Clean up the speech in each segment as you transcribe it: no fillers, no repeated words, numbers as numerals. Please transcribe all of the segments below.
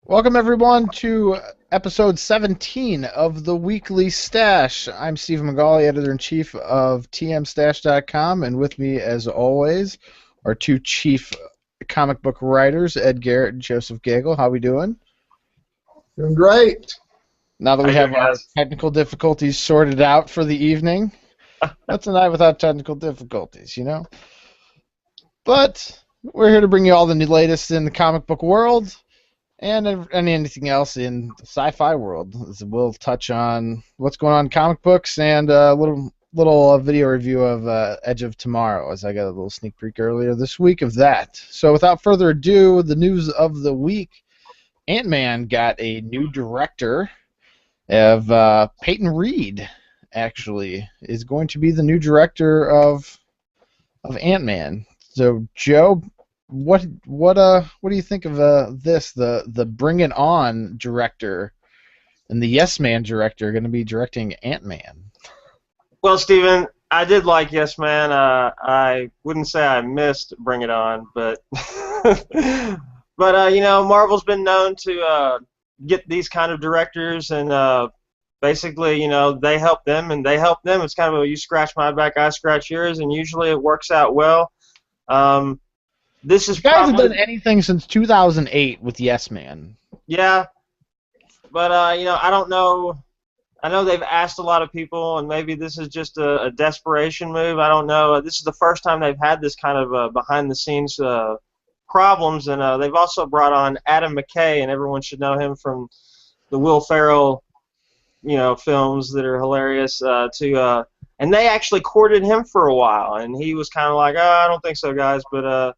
Welcome, everyone, to episode 17 of the Weekly Stash. I'm Steve McGauley, editor-in-chief of TMStash.com, and with me, as always, are two chief comic book writers, Ed Garrett and Joseph Gagel. How we doing? Doing great. Now that we have our technical difficulties sorted out for the evening, what's a night without technical difficulties, you know? But we're here to bring you all the new latest in the comic book world. And anything else in the sci-fi world. We'll touch on what's going on in comic books and a little video review of Edge of Tomorrow, as I got a little sneak peek earlier this week of that. So without further ado, the news of the week. Antman got a new director. Peyton Reed, actually, is going to be the new director of Antman. So, Joe, what do you think of this? The Bring It On director and the Yes Man director are going to be directing Ant-Man. Well, Steven, I did like Yes Man. I wouldn't say I missed Bring It On, but but you know, Marvel's been known to get these kind of directors, and basically, you know, they help them and they help them. It's kind of a you scratch my back, I scratch yours, and usually it works out well. This is you guys have done anything since 2008 with Yes Man. Yeah, but you know, I don't know. I know they've asked a lot of people, and maybe this is just a desperation move. I don't know. This is the first time they've had this kind of behind-the-scenes problems, and they've also brought on Adam McKay, and everyone should know him from the Will Ferrell, you know, films that are hilarious. And they actually courted him for a while, and he was kind of like, "Oh, I don't think so, guys," but.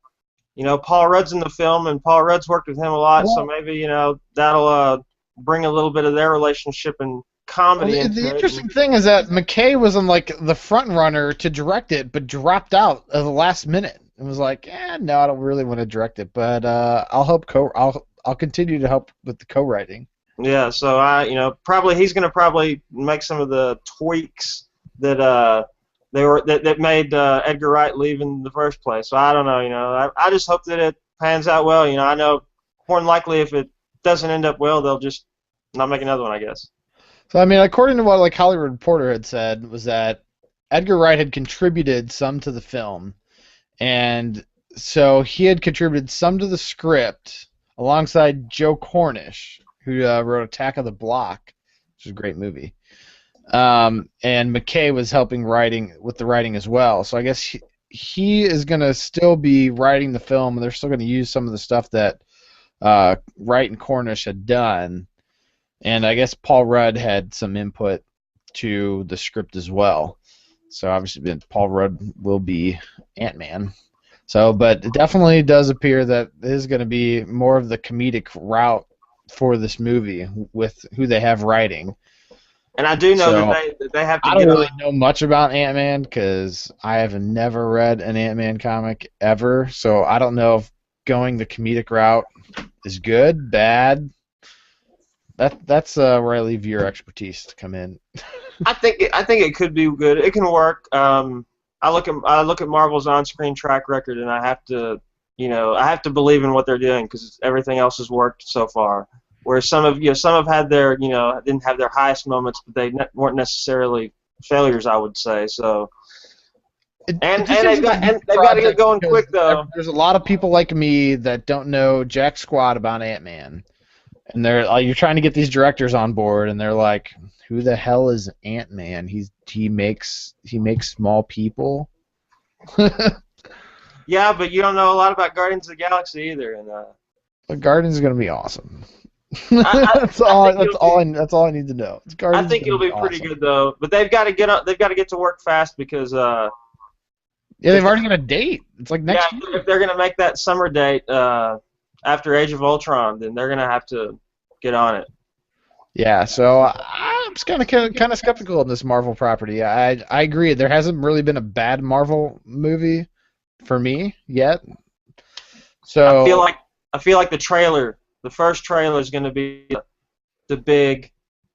You know, Paul Rudd's in the film, and Paul Rudd's worked with him a lot, so maybe, you know, that'll bring a little bit of their relationship and comedy into it. The interesting thing is that McKay was on, like, the front runner to direct it, but dropped out at the last minute. And was like, no, I don't really want to direct it, but I'll continue to help with the co-writing. Yeah, so you know, he's going to make some of the tweaks that that made Edgar Wright leave in the first place. So I don't know, you know. I just hope that it pans out well. You know, I know more than likely if it doesn't end up well, they'll just not make another one, I guess. So I mean, according to what like Hollywood Reporter had said, was that Edgar Wright had contributed some to the film, and so he had contributed some to the script alongside Joe Cornish, who wrote Attack of the Block, which is a great movie. And McKay was helping with the writing as well. So I guess he is going to still be writing the film, and they're still going to use some of the stuff that Wright and Cornish had done. And I guess Paul Rudd had some input to the script as well. So obviously Paul Rudd will be Ant-Man. So, but it definitely does appear that it is going to be more of the comedic route for this movie with who they have writing. And I do know that they have to. I don't really know much about Ant-Man because I have never read an Ant-Man comic ever, so I don't know if going the comedic route is good, bad. That's where I leave your expertise to come in. I think it could be good. It can work. I look at Marvel's on-screen track record, and I have to believe in what they're doing because everything else has worked so far. Where some have had their, you know, didn't have their highest moments, but they weren't necessarily failures, I would say. So, they've got to get going quick though. There's a lot of people like me that don't know jack squat about Ant-Man, and you're trying to get these directors on board, and they're like, "Who the hell is Ant-Man? He makes small people." Yeah, but you don't know a lot about Guardians of the Galaxy either, and the Guardians is gonna be awesome. That's all I need to know. I think it'll be pretty good though, but they've got to get to work fast because yeah, they've already got a date. It's like next year. If they're gonna make that summer date after Age of Ultron, then they're gonna have to get on it. Yeah, so I'm just kind of skeptical of this Marvel property. I agree. There hasn't really been a bad Marvel movie for me yet. So I feel like the first trailer is going to be the big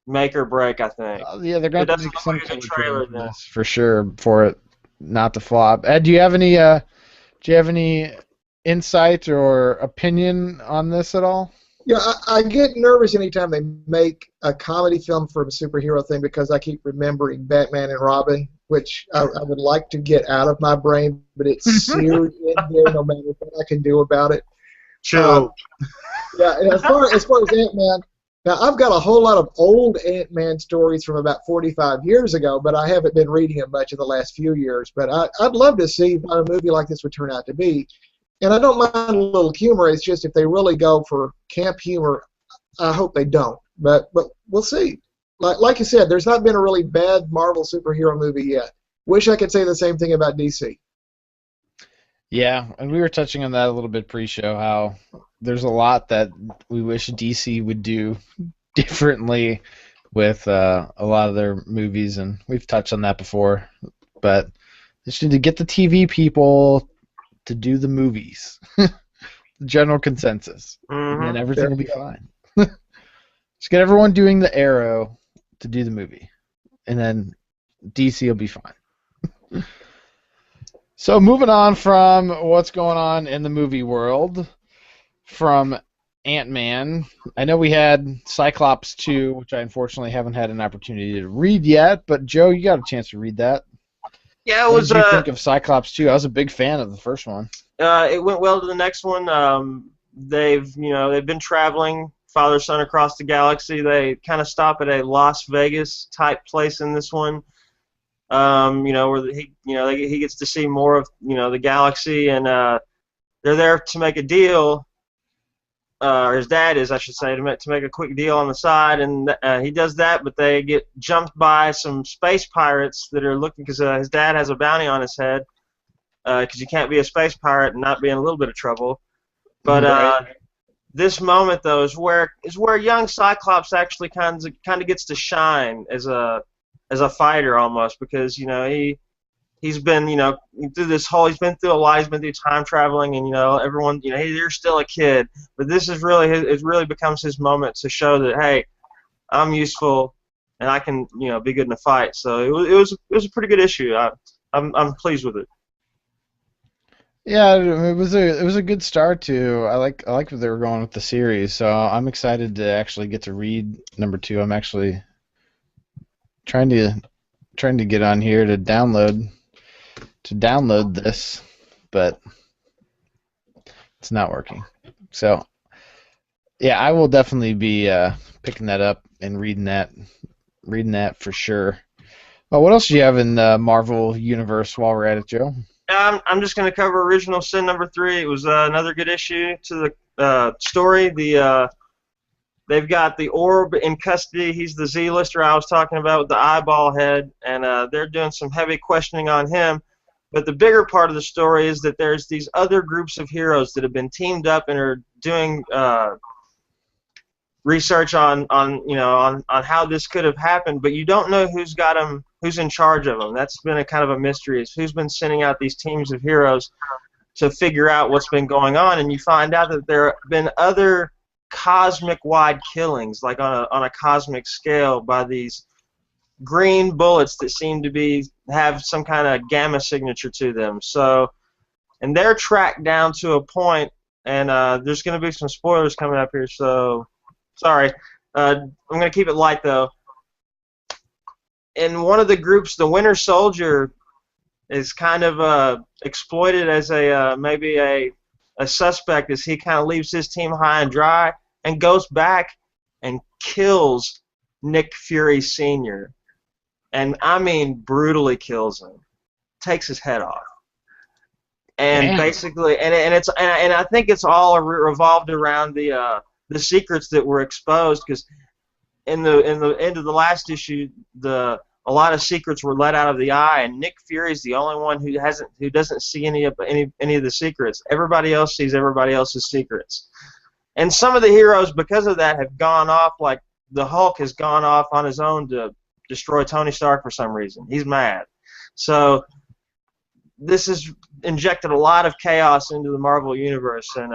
make or break, I think. Yeah, they're going to make some kind of trailer for this for sure for it not to flop. Ed, do you have any insight or opinion on this at all? Yeah, I get nervous anytime they make a comedy film from a superhero thing because I keep remembering Batman and Robin, which I would like to get out of my brain, but it's seared in there no matter what I can do about it. Chill. Yeah, and as far as Ant-Man, now I've got a whole lot of old Ant-Man stories from about 45 years ago, but I haven't been reading them much in the last few years. But I'd love to see what a movie like this would turn out to be. And I don't mind a little humor. It's just if they really go for camp humor, I hope they don't. But we'll see. Like you said, there's not been a really bad Marvel superhero movie yet. Wish I could say the same thing about DC. Yeah, and we were touching on that a little bit pre-show, how there's a lot that we wish DC would do differently with a lot of their movies, and we've touched on that before. But they just need to get the TV people to do the movies. The general consensus. Mm-hmm. And everything will be fine. Just get everyone doing the Arrow to do the movie. And then DC will be fine. So moving on from what's going on in the movie world, from Ant-Man, I know we had Cyclops 2, which I unfortunately haven't had an opportunity to read yet, but Joe, you got a chance to read that. Yeah, it What was. did you think of Cyclops 2? I was a big fan of the first one. It went well to the next one. They've been traveling father son across the galaxy. They kind of stop at a Las Vegas type place in this one. Where he gets to see more of the galaxy, and they're there to make a deal. Or his dad is, I should say, to make a quick deal on the side, and he does that, but they get jumped by some space pirates that are looking, because his dad has a bounty on his head, because you can't be a space pirate and not be in a little bit of trouble. But Right. This moment though is where young Cyclops actually kind of gets to shine as a fighter almost, because he's been he's been through a lot. He's been through time traveling, and everyone you're still a kid, but this is really it really becomes his moment to show that, hey, I'm useful and I can be good in a fight. So it was a pretty good issue. I'm pleased with it. Yeah, it was a good start to. I like where they were going with the series, so I'm excited to actually get to read number 2. I'm actually trying to get on here to download this, but it's not working. So yeah, I will definitely be picking that up and reading that for sure. Well, what else do you have in the Marvel universe while we're at it, Joe? I'm just going to cover Original Sin number 3. It was another good issue to the story. They've got the Orb in custody. He's the Z-lister I was talking about with the eyeball head, and they're doing some heavy questioning on him. But the bigger part of the story is that there's these other groups of heroes that have been teamed up and are doing research on how this could have happened, but you don't know who's got them, who's in charge of them. That's been a kind of a mystery, is who's been sending out these teams of heroes to figure out what's been going on, and you find out that there have been other cosmic-wide killings, like on a cosmic scale, by these green bullets that seem to have some kind of gamma signature to them. So, and they're tracked down to a point, and there's going to be some spoilers coming up here, so sorry. I'm going to keep it light, though. In one of the groups, the Winter Soldier is kind of exploited as maybe a suspect, as he kind of leaves his team high and dry and goes back and kills Nick Fury Sr. And I mean brutally kills him. Takes his head off. And Damn. basically, and I think it's all revolved around the secrets that were exposed, because in the end of the last issue, a lot of secrets were let out of the eye, and Nick Fury's the only one who doesn't see any of the secrets. Everybody else sees everybody else's secrets. And some of the heroes, because of that, have gone off. Like the Hulk has gone off on his own to destroy Tony Stark for some reason. He's mad. So this has injected a lot of chaos into the Marvel universe, and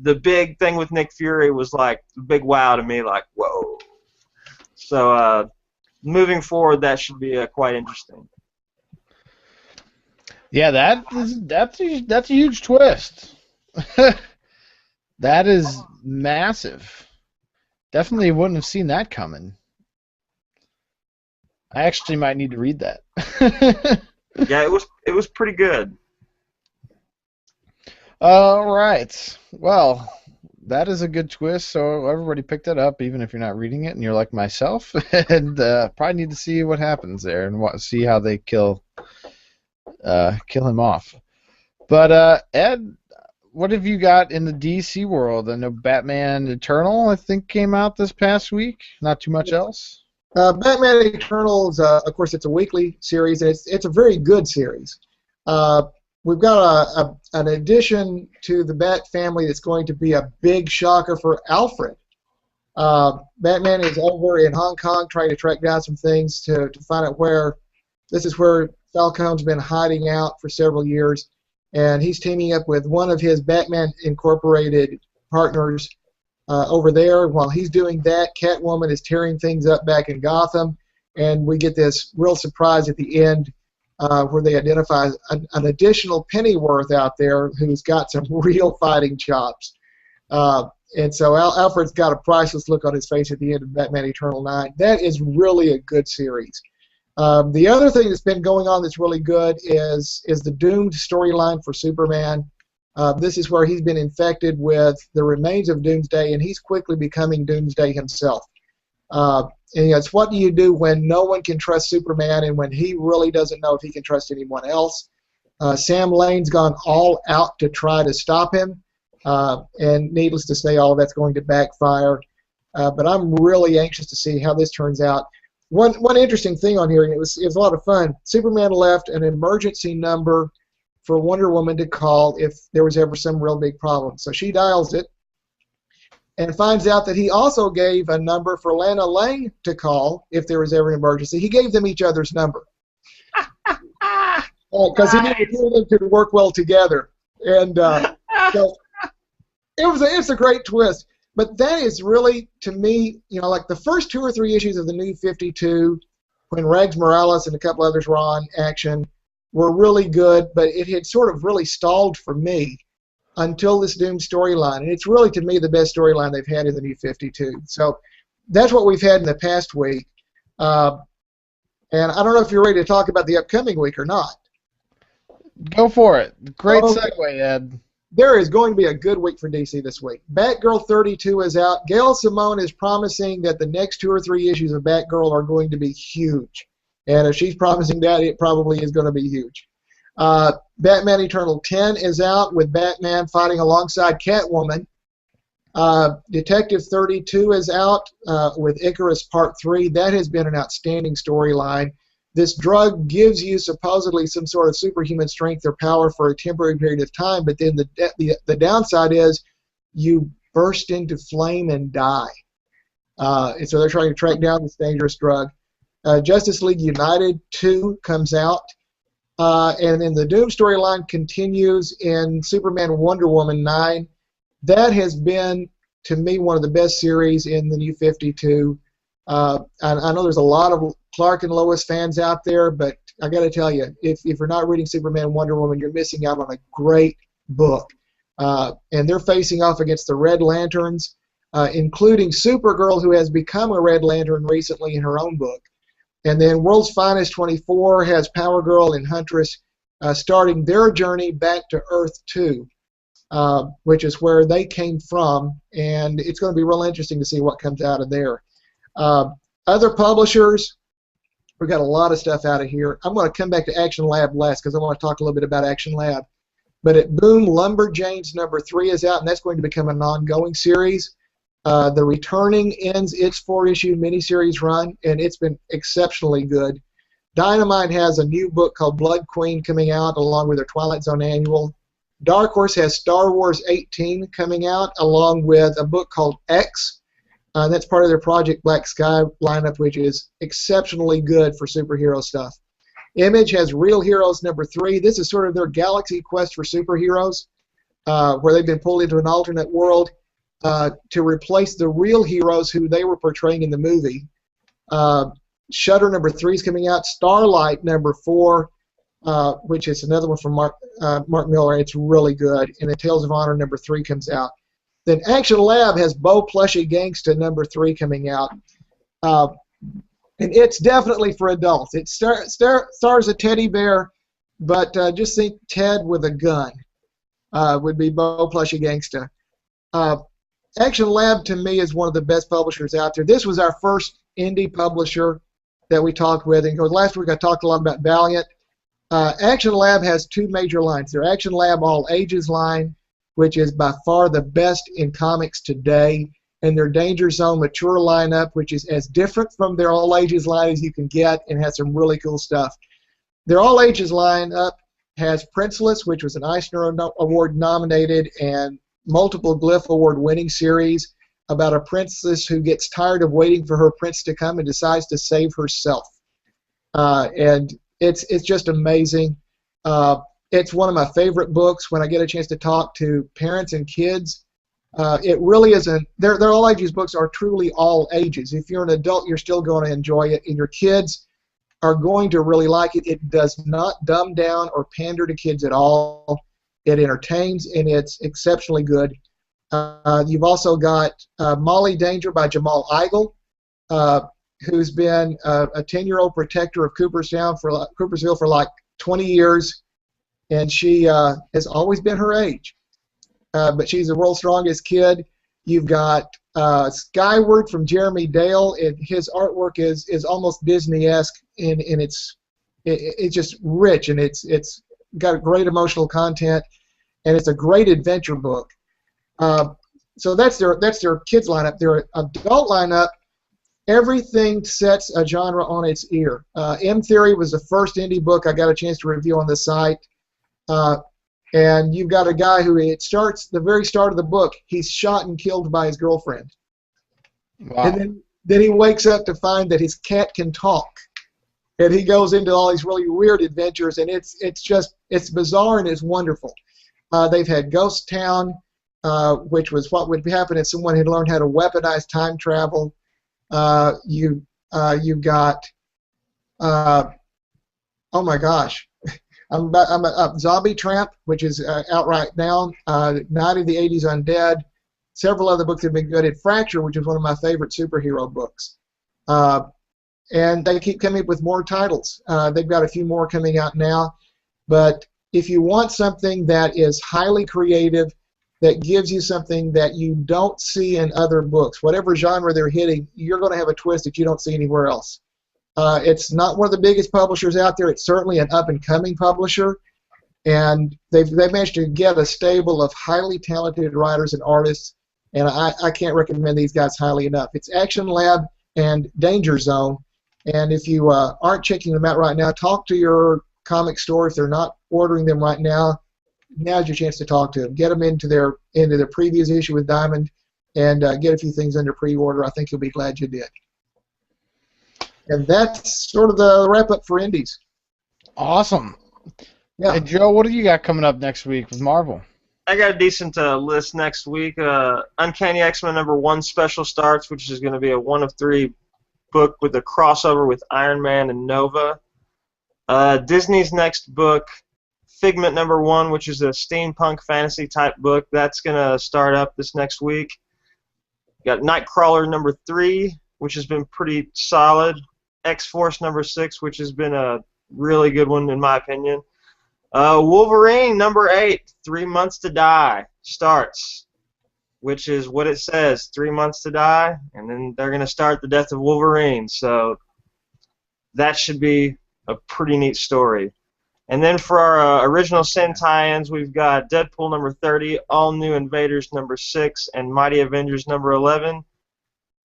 the big thing with Nick Fury was like a big wow to me, like whoa. So moving forward, that should be quite interesting. Yeah, that's a huge twist. That is massive. Definitely wouldn't have seen that coming. I actually might need to read that. Yeah, it was pretty good. All right. Well, that is a good twist. So everybody picked it up, even if you're not reading it, and you're like myself, and probably need to see what happens there and see how they kill him off. But Ed, what have you got in the DC world? I know Batman Eternal, I think, came out this past week. Not too much else. Batman Eternals, of course, it's a weekly series, and it's a very good series. We've got an addition to the Bat family that's going to be a big shocker for Alfred. Batman is over in Hong Kong trying to track down some things to find out where Falcone's been hiding out for several years, and he's teaming up with one of his Batman Incorporated partners over there. While he's doing that, Catwoman is tearing things up back in Gotham, and we get this real surprise at the end where they identify an additional Pennyworth out there who's got some real fighting chops. And so Alfred's got a priceless look on his face at the end of Batman Eternal 9. That is really a good series. The other thing that's been going on that's really good is the Doomed storyline for Superman. This is where he's been infected with the remains of Doomsday, and he's quickly becoming Doomsday himself. And it's what do you do when no one can trust Superman and when he really doesn't know if he can trust anyone else. Sam Lane's gone all out to try to stop him, and needless to say, all of that's going to backfire. But I'm really anxious to see how this turns out. One interesting thing on here, and it was a lot of fun, Superman left an emergency number for Wonder Woman to call if there was ever some real big problem. So she dials it and finds out that he also gave a number for Lana Lang to call if there was ever an emergency. He gave them each other's number because he needed them to work well together. And so it's a great twist. But that is really, to me, like the first 2 or 3 issues of the New 52, when Rags Morales and a couple others were on action, were really good, but it had sort of really stalled for me until this Doom storyline. And it's really, to me, the best storyline they've had in the New 52. So that's what we've had in the past week. And I don't know if you're ready to talk about the upcoming week or not. Go for it. Great segue, Ed. There is going to be a good week for DC this week. Batgirl 32 is out. Gail Simone is promising that the next 2 or 3 issues of Batgirl are going to be huge. And if she's promising that, it probably is going to be huge. Batman Eternal 10 is out with Batman fighting alongside Catwoman. Detective 32 is out with Icarus Part 3. That has been an outstanding storyline. This drug gives you supposedly some sort of superhuman strength or power for a temporary period of time, but then the downside is you burst into flame and die. And so they're trying to track down this dangerous drug. Justice League United 2 comes out. And then the Doom storyline continues in Superman Wonder Woman 9. That has been, to me, one of the best series in the New 52. I know there's a lot of Clark and Lois fans out there, but I got to tell you, if you're not reading Superman and Wonder Woman, you're missing out on a great book. And they're facing off against the Red Lanterns, including Supergirl, who has become a Red Lantern recently in her own book. And then World's Finest 24 has Power Girl and Huntress starting their journey back to Earth 2, which is where they came from, and it's going to be real interesting to see what comes out of there. Other publishers, we've got a lot of stuff out of here. I'm going to come back to Action Lab last because I want to talk a little bit about Action Lab. But at Boom, Lumberjanes number 3 is out, and that's going to become an ongoing series. The Returning ends its 4-issue miniseries run, and it's been exceptionally good. Dynamite has a new book called Blood Queen coming out along with their Twilight Zone annual. Dark Horse has Star Wars 18 coming out along with a book called X. That's part of their Project Black Sky lineup, which is exceptionally good for superhero stuff. Image has Real Heroes number 3. This is sort of their galaxy quest for superheroes, where they've been pulled into an alternate world to replace the real heroes who they were portraying in the movie. Shudder number 3 is coming out. Starlight number 4, which is another one from Mark Miller. It's really good. And the Tales of Honor number 3 comes out. Then Action Lab has Bo Plushy Gangsta #3 coming out. And it's definitely for adults. It stars a teddy bear, but just think Ted with a gun would be Bo Plushy Gangsta. Action Lab, to me, is one of the best publishers out there. This was our first indie publisher that we talked with. And last week I talked a lot about Valiant. Action Lab has two major lines. Their Action Lab All Ages line, which is by far the best in comics today, and their Danger Zone Mature lineup, which is as different from their All Ages line as you can get and has some really cool stuff. Their All Ages lineup has Princeless, which was an Eisner Award nominated and multiple Glyph Award winning series about a princess who gets tired of waiting for her prince to come and decides to save herself. And it's just amazing. It's one of my favorite books when I get a chance to talk to parents and kids. It really isn't. Their all ages books are truly all ages. If you're an adult, you're still going to enjoy it, and your kids are going to really like it. It does not dumb down or pander to kids at all. It entertains, and it's exceptionally good. You've also got Molly Danger by Jamal Igle, who's been a 10-year-old protector of Coopersville for like 20 years, and she has always been her age. But she's the world's strongest kid. You've got Skyward from Jeremy Dale. His artwork is almost Disney-esque, and it's just rich, and it's got great emotional content, and it's a great adventure book. So that's their kids lineup. Their adult lineup, everything sets a genre on its ear. M Theory was the first indie book I got a chance to review on the site. And you've got a guy who the very start of the book, he's shot and killed by his girlfriend. Wow. And then he wakes up to find that his cat can talk. And he goes into all these really weird adventures, and it's bizarre and it's wonderful. They've had Ghost Town, which was what would happen if someone had learned how to weaponize time travel. You've got, oh my gosh, I'm Zombie Tramp, which is out right now. Night of the 80s Undead. Several other books have been good. And Fracture, which is one of my favorite superhero books. And they keep coming up with more titles. They've got a few more coming out now. But if you want something that is highly creative, that gives you something that you don't see in other books, whatever genre they're hitting, you're going to have a twist that you don't see anywhere else. It's not one of the biggest publishers out there. It's certainly an up-and-coming publisher, and they've managed to get a stable of highly talented writers and artists, and I can't recommend these guys highly enough. It's Action Lab and Danger Zone, and if you aren't checking them out right now, talk to your comic store. If they're not ordering them right now, now's your chance to talk to them. Get them into their previous issue with Diamond, and get a few things under pre-order. I think you'll be glad you did. And that's sort of the wrap-up for Indies. Awesome. Yeah. Hey, Joe, what do you got coming up next week with Marvel? I got a decent list next week. Uncanny X-Men #1 special starts, which is going to be a 1 of 3 book with a crossover with Iron Man and Nova. Disney's next book, Figment #1, which is a steampunk fantasy type book. That's going to start up this next week. Got Nightcrawler #3, which has been pretty solid. X-Force #6, which has been a really good one in my opinion. Wolverine #8, 3 Months to Die, starts, which is what it says, 3 months to die, and then they're going to start the death of Wolverine. So that should be a pretty neat story. And then for our original Sin tie-ins, we've got Deadpool #30, All New Invaders #6, and Mighty Avengers #11.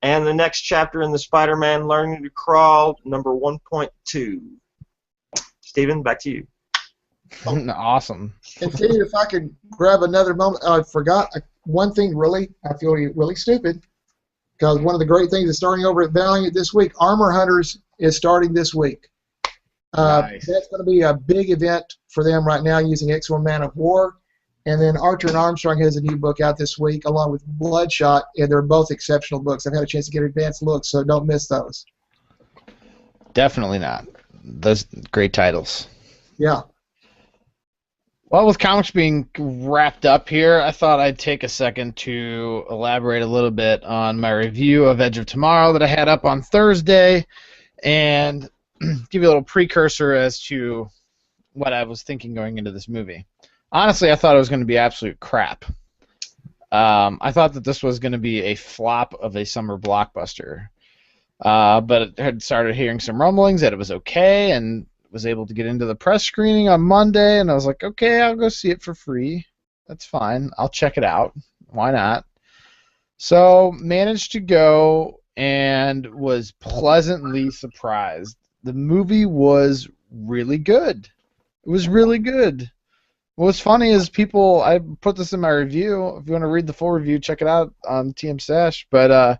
And the next chapter in the Spider-Man Learning to Crawl #1.2. Steven, back to you. Awesome. And Steve, if I could grab another moment, I forgot one thing. Really, I feel really stupid, because one of the great things is starting over at Valiant this week. Armor Hunters is starting this week. Nice. That's going to be a big event for them right now using X-Men Man of War. And then Archer and Armstrong has a new book out this week along with Bloodshot, and they're both exceptional books. I've had a chance to get advanced looks, so don't miss those. Definitely not. Those great titles. Yeah. Well, with comics being wrapped up here, I thought I'd take a second to elaborate a little bit on my review of Edge of Tomorrow that I had up on Thursday, and give you a little precursor as to what I was thinking going into this movie. Honestly, I thought it was going to be absolute crap. I thought that this was going to be a flop of a summer blockbuster. But I had started hearing some rumblings that it was okay, and was able to get into the press screening on Monday, and I was like, okay, I'll go see it for free. That's fine. I'll check it out. Why not? So managed to go and was pleasantly surprised. The movie was really good. It was really good. What's funny is I put this in my review. If you want to read the full review, check it out on TMStash. But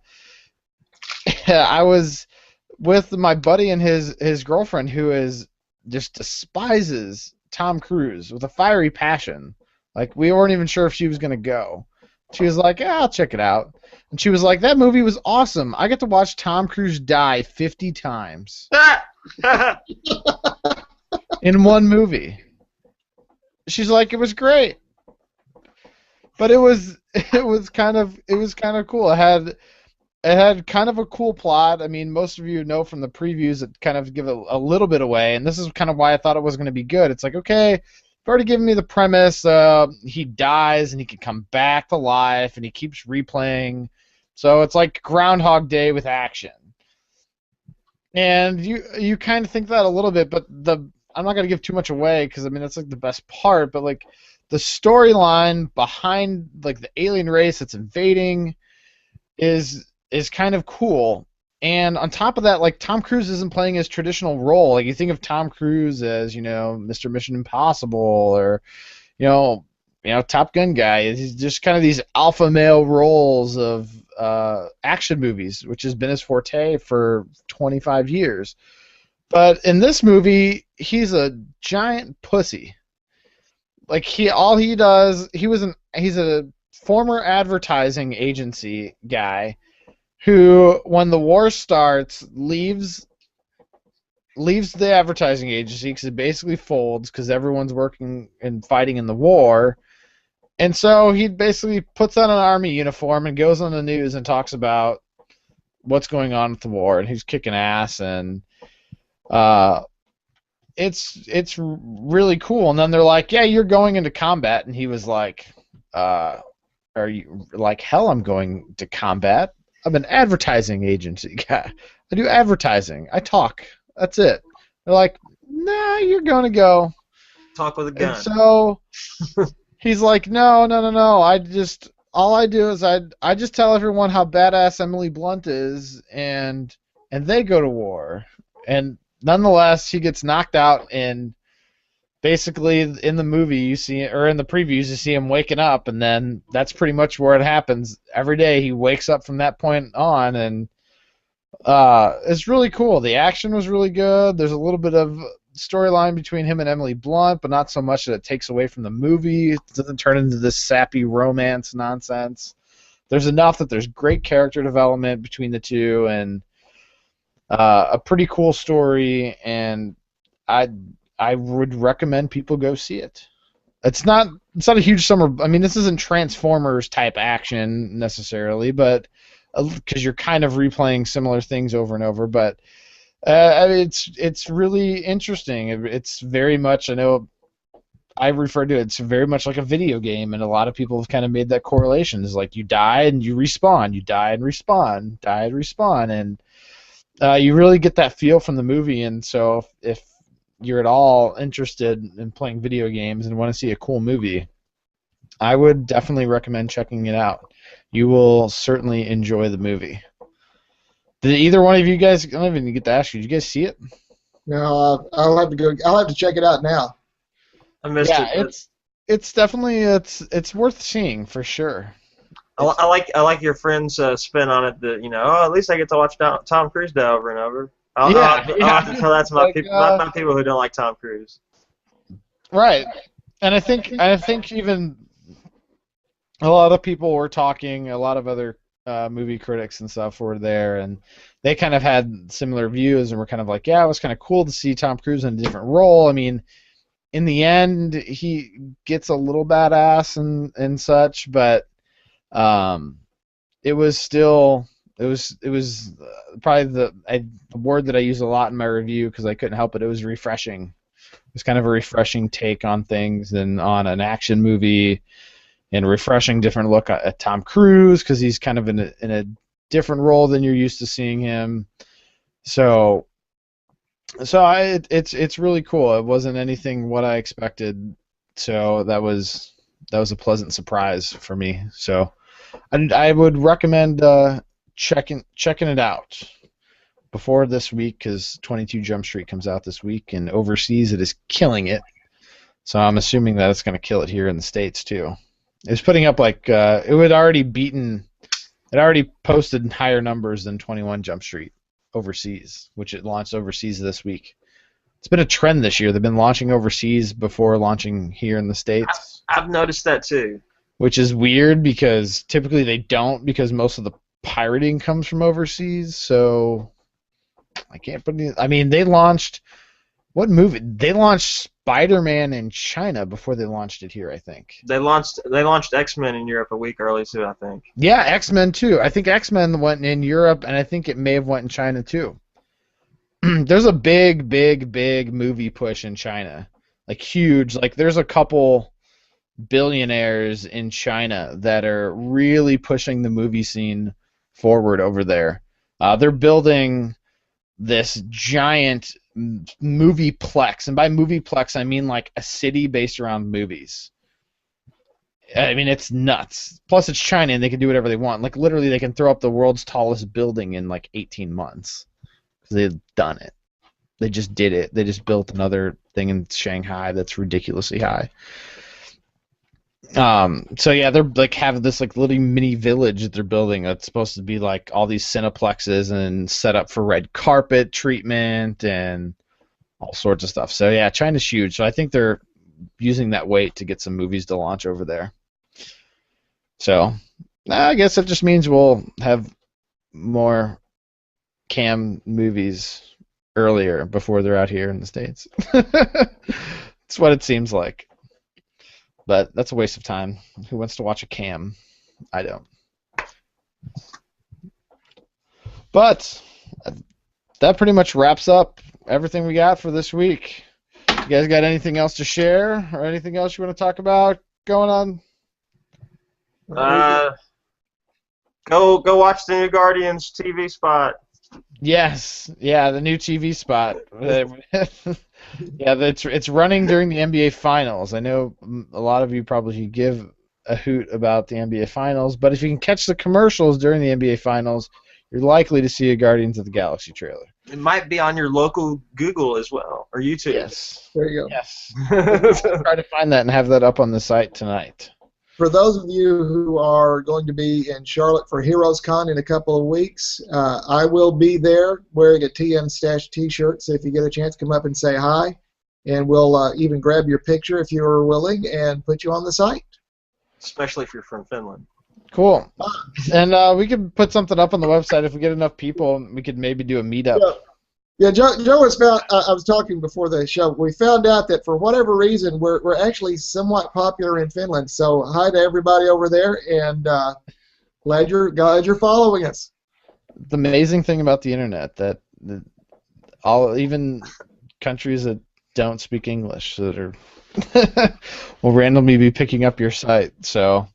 I was with my buddy and his girlfriend, who just despises Tom Cruise with a fiery passion. Like, we weren't even sure if she was going to go. She was like, yeah, I'll check it out. And she was like, that movie was awesome. I get to watch Tom Cruise die 50 times in one movie. She's like, it was great. But it was kind of cool. It had kind of a cool plot. I mean, most of you know from the previews that kind of give a little bit away, and this is kind of why I thought it was going to be good. It's like, okay, you've already given me the premise. He dies, and he can come back to life, and he keeps replaying. So it's like Groundhog Day with action. And you kind of think that a little bit, but I'm not going to give too much away, because, I mean, that's like the best part, but like the storyline behind like the alien race that's invading is kind of cool. And on top of that, like, Tom Cruise isn't playing his traditional role. Like, you think of Tom Cruise as, Mr. Mission Impossible, or, Top Gun guy. He's just kind of these alpha male roles of action movies, which has been his forte for 25 years. But in this movie, he's a giant pussy. Like, he's a former advertising agency guy who, when the war starts, leaves the advertising agency because it basically folds because everyone's working and fighting in the war. And so he basically puts on an army uniform and goes on the news and talks about what's going on with the war, and he's kicking ass, and it's really cool. And then they're like, yeah, you're going into combat, and he was like, are you like, hell, I'm going to combat. I'm an advertising agency guy. I do advertising. I talk. That's it. They're like, nah, you're going to go. Talk with a gun. And so he's like, no. All I do is I just tell everyone how badass Emily Blunt is, and they go to war. And nonetheless, he gets knocked out, and basically in the movie you see, or in the previews, you see him waking up, and then that's pretty much where it happens. Every day he wakes up from that point on, and it's really cool. The action was really good. There's a little bit of storyline between him and Emily Blunt, but not so much that it takes away from the movie. It doesn't turn into this sappy romance nonsense. There's enough that there's great character development between the two, and a pretty cool story, and I would recommend people go see it. It's not a huge summer. I mean, this isn't Transformers type action necessarily, but because you're kind of replaying similar things over and over. But it's really interesting. It's very much, I know I refer to it, it's very much like a video game, and a lot of people have kind of made that correlation. It's like you die and you respawn, you die and respawn, die and respawn, and you really get that feel from the movie. And so if you're at all interested in playing video games and want to see a cool movie, I would definitely recommend checking it out. You will certainly enjoy the movie. Did either one of you guys? I don't even get to ask you. Did you guys see it? No, I'll have to go. I'll have to check it out now. I missed it. It's definitely it's worth seeing for sure. I like your friend's spin on it. That at least I get to watch Tom Cruise die over and over. I'll have to tell that to my people, not people who don't like Tom Cruise. Right, and I think even a lot of people were talking. A lot of other movie critics and stuff were there, and they kind of had similar views, and were kind of like, yeah, it was kind of cool to see Tom Cruise in a different role. I mean, in the end, he gets a little badass and such, but it was still it was probably the word that I use a lot in my review because I couldn't help it. It was refreshing. It was kind of a refreshing take on things and on an action movie, and a refreshing different look at Tom Cruise because he's kind of in a different role than you're used to seeing him. So it's really cool. It wasn't anything what I expected, so that was a pleasant surprise for me. So I would recommend checking it out before this week because 22 Jump Street comes out this week, and overseas it is killing it. So I'm assuming that it's going to kill it here in the States too. It was putting up like it already posted higher numbers than 21 Jump Street overseas, which it launched overseas this week. It's been a trend this year. They've been launching overseas before launching here in the States. I've noticed that too. Which is weird because typically they don't, because most of the pirating comes from overseas. So I can't put any. I mean, they launched what movie? They launched Spider-Man in China before they launched it here, I think. They launched X-Men in Europe a week early too, I think. Yeah, X-Men too. I think X-Men went in Europe, and I think it may have went in China too. There's a big movie push in China, like huge. Like there's a couple billionaires in China that are really pushing the movie scene forward over there. They're building this giant movieplex, and by movieplex I mean like a city based around movies. I mean, it's nuts. Plus it's China and they can do whatever they want. Like literally they can throw up the world's tallest building in like 18 months because they've done it. They just did it. They just built another thing in Shanghai that's ridiculously high. So yeah, they're like having this like little mini village that they're building that's supposed to be like all these cineplexes and set up for red carpet treatment and all sorts of stuff. So yeah, China's huge. So I think they're using that weight to get some movies to launch over there. So I guess that just means we'll have more cam movies earlier before they're out here in the States. That's what it seems like. But that's a waste of time. Who wants to watch a cam? I don't. But that pretty much wraps up everything we got for this week. You guys got anything else to share or anything else you want to talk about going on? Go watch the new Guardians TV spot. Yes, yeah, the new TV spot. Yeah, it's running during the NBA Finals. I know a lot of you probably give a hoot about the NBA Finals, but if you can catch the commercials during the NBA Finals, you're likely to see a Guardians of the Galaxy trailer. It might be on your local Google as well, or YouTube. Yes. There you go. Yes. I'll try to find that and have that up on the site tonight. For those of you who are going to be in Charlotte for Heroes Con in a couple of weeks, I will be there wearing a TMStash t-shirt, so if you get a chance, come up and say hi, and we'll even grab your picture if you're willing and put you on the site. Especially if you're from Finland. Cool. And we could put something up on the website if we get enough people. We could maybe do a meetup. Yeah, Joe was found. I was talking before the show. We found out that for whatever reason, we're actually somewhat popular in Finland. So hi to everybody over there, and glad you're following us. The amazing thing about the internet that even countries that don't speak English that are will randomly be picking up your site. So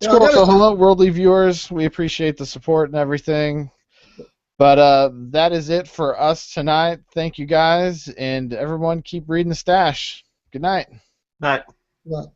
it's cool. So hello, worldly viewers. We appreciate the support and everything. But that is it for us tonight. Thank you guys, and everyone keep reading the stash. Good night. Night. Well,